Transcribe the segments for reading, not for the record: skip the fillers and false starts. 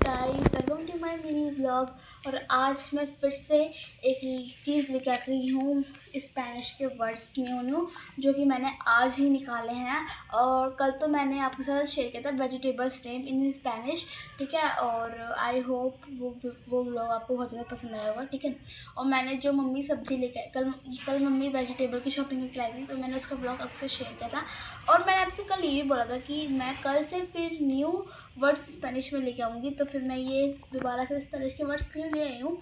Guys, welcome to my mini blog. और आज मैं फिर से एक चीज़ लेकर आ रही हूँ, स्पेनिश के वर्ड्स न्यू जो कि मैंने आज ही निकाले हैं। और कल तो मैंने आपके साथ शेयर किया था वेजिटेबल्स नेम इन स्पेनिश, ठीक है। और आई होप वो ब्लॉग आपको बहुत ज़्यादा पसंद आया होगा, ठीक है। और मैंने जो मम्मी सब्ज़ी लेकर कल मम्मी वेजिटेबल की शॉपिंग करके लाई थी, तो मैंने उसका ब्लॉग आपसे शेयर किया था। और मैंने आपसे कल ये बोला था कि मैं कल से फिर न्यू वर्ड्स स्पेनिश में लेके आऊँगी, तो फिर मैं ये दोबारा से स्पेनिश के वर्ड्स क्यों ले आई हूँ।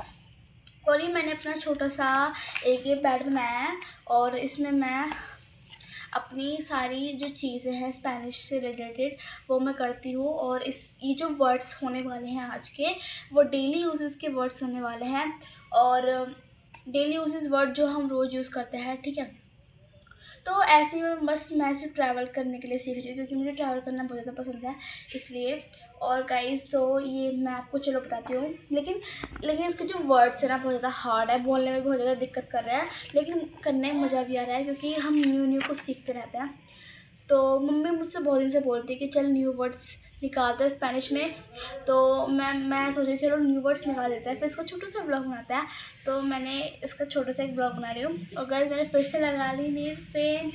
और ये मैंने अपना छोटा सा एक ये पैड बनाया है, और इसमें मैं अपनी सारी जो चीज़ें हैं स्पेनिश से रिलेटेड वो मैं करती हूँ। और ये जो वर्ड्स होने वाले हैं आज के, वो डेली यूजेस के वर्ड्स होने वाले हैं। और डेली यूजेस वर्ड जो हम रोज़ यूज़ करते हैं, ठीक है। तो ऐसे ही बस मैं सिर्फ ट्रैवल करने के लिए सीख रही हूँ, क्योंकि मुझे ट्रैवल करना बहुत ज़्यादा पसंद है, इसलिए। और गाइस, तो ये मैं आपको चलो बताती हूँ, लेकिन इसके जो वर्ड्स है ना बहुत ज़्यादा हार्ड है, बोलने में बहुत ज़्यादा दिक्कत कर रहा है, लेकिन करने में मज़ा भी आ रहा है, क्योंकि हम न्यू कुछ सीखते रहते हैं। तो मम्मी मुझसे बहुत दिन से बोलती है कि चल न्यू वर्ड्स निकालते हैं स्पेनिश में। तो मैं सोची चलो न्यू वर्ड्स निकाल देते हैं, फिर इसका छोटा सा ब्लॉग बनाता है। तो मैंने इसका छोटा सा एक ब्लॉग बना रही हूँ। और गाइस, मैंने फिर से लगा ली नेल पेंट,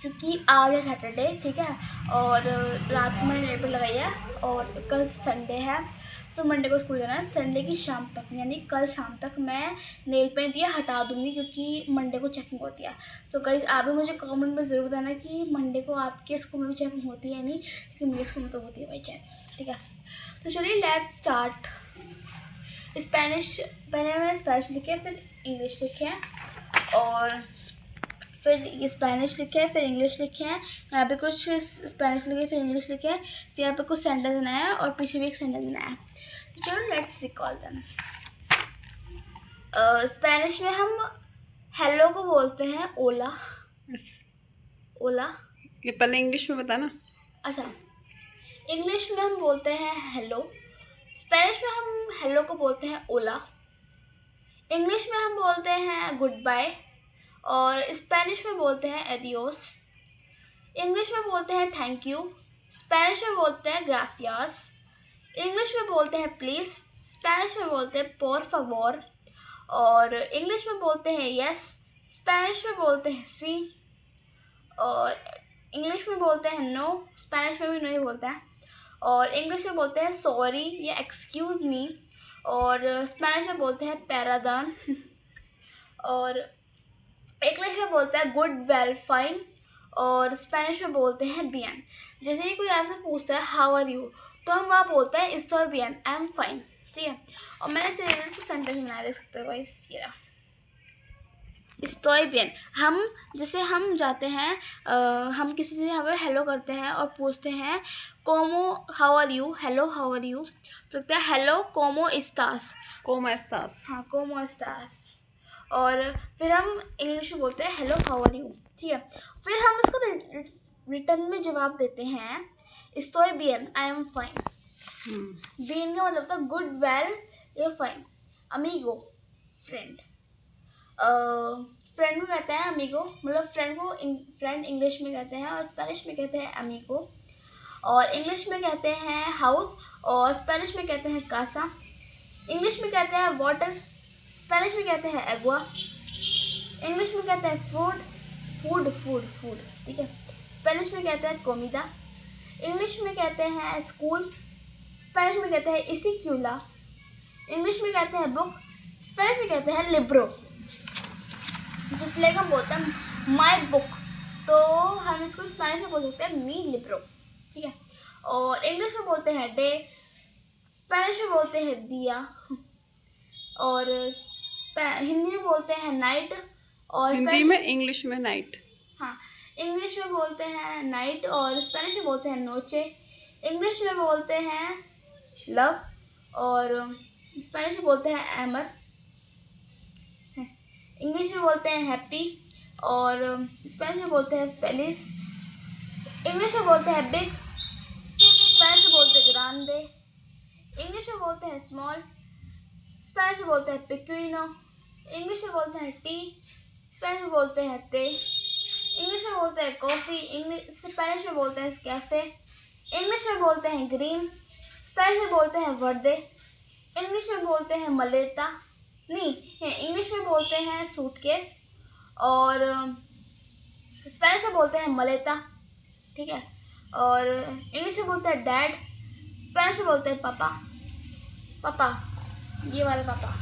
क्योंकि आज है सैटरडे, ठीक है। और रात को मैंने नेल पेंट लगाई है, और कल संडे है, फिर मंडे को स्कूल जाना है। संडे की शाम तक, यानी कल शाम तक मैं नेल पेंट ये हटा दूँगी, क्योंकि मंडे को चेकिंग होती है। तो गाइस, आप भी मुझे कमेंट में ज़रूर बताना कि मंडे को आपके स्कूल में भी चेकिंग होती है नहीं, क्योंकि मेरे स्कूल में तो होती है भाई चेक, ठीक है। तो चलिए लेट्स स्टार्ट। स्पेनिश पहले मैंने स्पेनिश लिखे, फिर इंग्लिश लिखे हैं, और फिर ये स्पेनिश लिखे हैं, फिर इंग्लिश लिखे हैं। यहाँ पे कुछ स्पेनिश लिखे, फिर इंग्लिश लिखे हैं, फिर यहाँ पे कुछ सेंटेंस बनाया है, और पीछे भी एक सेंटेंस बनाया है। तो चलो लेट्स रिकॉल देम। स्पेनिश में हम हेलो को बोलते हैं ओला। ओला। ये पहले इंग्लिश में बताना। अच्छा, इंग्लिश में हम बोलते हैं हेलो, स्पेनिश में हम हेलो को बोलते हैं ओला, इंग्लिश में हम बोलते हैं गुड बाय, और स्पेनिश में बोलते हैं एडियोस, इंग्लिश में बोलते हैं थैंक यू, स्पेनिश में बोलते हैं ग्रासियास, इंग्लिश में बोलते हैं प्लीज़, स्पेनिश में बोलते हैं por favor, और इंग्लिश में बोलते हैं यस, स्पेनिश में बोलते हैं सी, और इंग्लिश में बोलते हैं नो, स्पेनिश में भी नो ही बोलते हैं, और इंग्लिश में बोलते हैं सॉरी या एक्सक्यूज़ मी, और स्पेनिश में बोलते हैं पैरादान और इंग्लिश में बोलते हैं गुड वेल फाइन, और स्पेनिश में बोलते हैं बियन। जैसे ही कोई आपसे पूछता है हाउ आर यू, तो हम वहाँ बोलते हैं इस्टॉय बियन, आई एम फाइन, ठीक है। और मैंने इसे रिलेटेड कुछ सेंटेंस बनाया, देख सकते हो गाइस, ये रहा इस्टॉय बियन। हम जाते हैं, हम किसी से यहाँ पे हेलो करते हैं और पूछते हैं कोमो how are you, hello how are you, तो लगता है हेलो कोमो इस्तास, कोमा एस्तास। हाँ कोमो इस्तास। और फिर हम इंग्लिश में बोलते हैं हेलो हाउ आर यू, ठीक है। फिर हम इसको रिटर्न में जवाब देते हैं इस्टॉय बियन, आई एम फाइन। बियन का मतलब था गुड वेल या फाइन। Amigo, friend. फ्रेंड को कहते हैं अमीगो, मतलब फ्रेंड इंग्लिश में कहते हैं, और स्पेनिश में कहते हैं अमीगो। और इंग्लिश में कहते हैं हाउस, और स्पेनिश में कहते हैं कासा। इंग्लिश में कहते हैं वाटर, स्पेनिश में कहते हैं एगुआ। इंग्लिश में कहते हैं फूड, ठीक है। स्पेनिश में कहते हैं कोमिदा। इंग्लिश में कहते हैं स्कूल, स्पेनिश में कहते हैं इसिक्यूला। इंग्लिश में कहते हैं बुक, स्पेनिश में कहते हैं लिब्रो। जिसलिए हम बोलते हैं माई बुक, तो हम इसको स्पेनिश में बोल सकते हैं मी लिब्रो, ठीक है। और इंग्लिश में बोलते हैं डे, स्पेनिश में बोलते हैं दिया, और हिंदी में बोलते हैं नाइट, और हिंदी में इंग्लिश में नाइट। हाँ, इंग्लिश में बोलते हैं नाइट, और स्पेनिश में बोलते हैं नोचे। इंग्लिश में बोलते हैं लव, और स्पेनिश में बोलते हैं एमर। इंग्लिश में बोलते हैं हैप्पी, और स्पेनिश में बोलते हैं फेलिस। इंग्लिश में बोलते हैं बिग, स्पेनिश में बोलते हैं ग्रांडे। इंग्लिश में बोलते हैं स्मॉल, स्पेनिश में बोलते हैं पिक्विनो। इंग्लिश में बोलते हैं टी, स्पेनिश में बोलते हैं ते। इंग्लिश में बोलते हैं कॉफ़ी, स्पेनिश में बोलते हैं कैफ़े। इंग्लिश में बोलते हैं ग्रीन, स्पेनिश में बोलते हैं वर्दे, इंग्लिश में बोलते हैं मलेटा, नहीं इंग्लिश में बोलते हैं सूटकेस, और स्पेनिश में बोलते हैं मलेटा, ठीक है। और इंग्लिश में बोलते हैं डैड, स्पेनिश में बोलते हैं पापा। पापा, ये वाला पापा,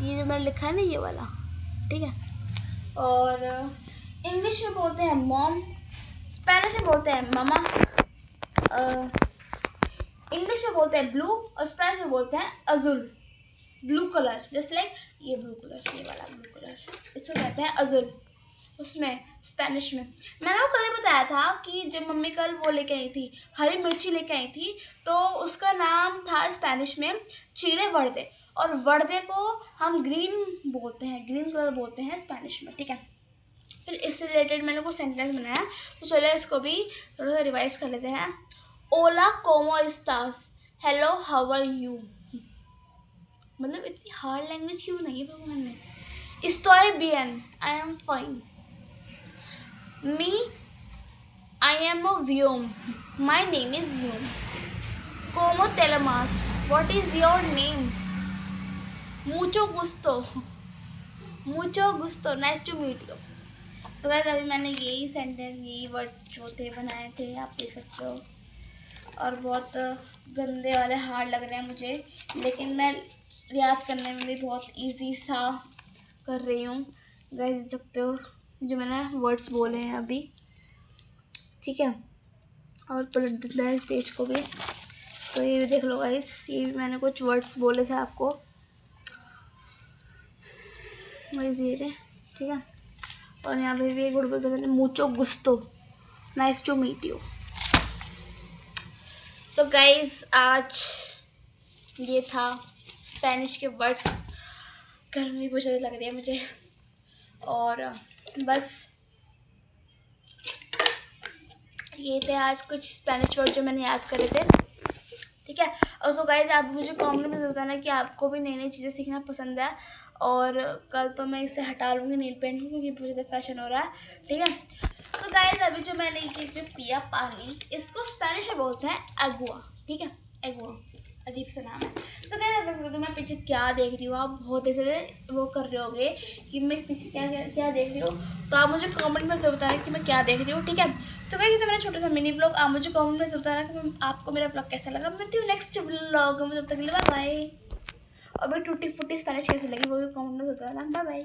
ये जो मैंने लिखा है ना ये वाला, ठीक है। और इंग्लिश में बोलते हैं मॉम, स्पेनिश में बोलते हैं मामा, इंग्लिश में बोलते हैं ब्लू और स्पेनिश में बोलते हैं अजुल, ब्लू कलर, जस्ट लाइक ये ब्लू कलर, ये वाला ब्लू कलर, इसको कहते हैं अजुल उसमें स्पेनिश में। मैंने वो कल ही बताया था कि जब मम्मी कल वो लेके आई थी, हरी मिर्ची लेके आई थी, तो उसका नाम था स्पेनिश में चीले वर्दे, और वर्दे को हम ग्रीन बोलते हैं, ग्रीन कलर बोलते हैं स्पेनिश में, ठीक है। फिर इससे रिलेटेड मैंने कुछ सेंटेंस बनाया, तो चलिए इसको भी थोड़ा सा रिवाइज कर लेते हैं। ओला कोमो इस्तास, हेलो हाउ आर यू। मतलब इतनी हार्ड लैंग्वेज क्यों नहीं है भगवान ने। Estoy bien, I am fine. Me, I am a Vyom. My name is Vyom. Como te llamas? What is your name? Mucho gusto. Mucho gusto. Nice to meet you. So guys, अभी मैंने यही sentence, यही words जो थे बनाए थे, आप देख सकते हो। और बहुत गंदे वाले हार्ड लग रहे हैं मुझे, लेकिन मैं याद करने में भी बहुत इजी सा कर रही हूँ। गाइस देख सकते हो जो मैंने वर्ड्स बोले हैं अभी, ठीक है। और पलट देते हैं इस पेज को भी, तो ये भी देख लो गाइस, ये भी मैंने कुछ वर्ड्स बोले थे आपको, गाइस ये थे, ठीक है। और यहाँ पे भी एक वर्ड बोलते मैंने, मुचो गुस्तो, nice to meet you. So guys आज ये था स्पेनिश के वर्ड्स। गर्मी बहुत ज़्यादा लग रही है मुझे, और बस ये थे आज कुछ स्पेनिश वर्ड जो मैंने याद करे थे, ठीक है। और सो गाइस आप मुझे कमेंट में बताना कि आपको भी नई नई चीज़ें सीखना पसंद है, और कल तो मैं इसे हटा लूँगी नेल पेंट को, क्योंकि बहुत ज़्यादा फैशन हो रहा है, ठीक है। तो गाइस अभी जो मैंने ये जो पिया पानी, इसको स्पेनिश में बोलते हैं एगुआ, ठीक है, एगुआ, अजीब सा नाम है। सो गाइस तो मैं पीछे क्या देख रही हूँ, आप बहुत देर से वो कर रहे होगे कि मैं पीछे क्या देख रही हूँ, तो आप मुझे कमेंट में ज़रूर बताना कि मैं क्या देख रही हूँ, ठीक है। सो गाइस ये तो मेरा छोटा सा मिनी ब्लॉग, आप मुझे कमेंट में ज़रूर बताना कि आपको मेरा ब्लॉग कैसा लगा। मिलती हूँ नेक्स्ट ब्लॉग में, तब तक के लिए बाय बाय। और भाई टूटी फूटी स्पेनिश कैसी लगी वो भी कमेंट में बताना। Bye bye.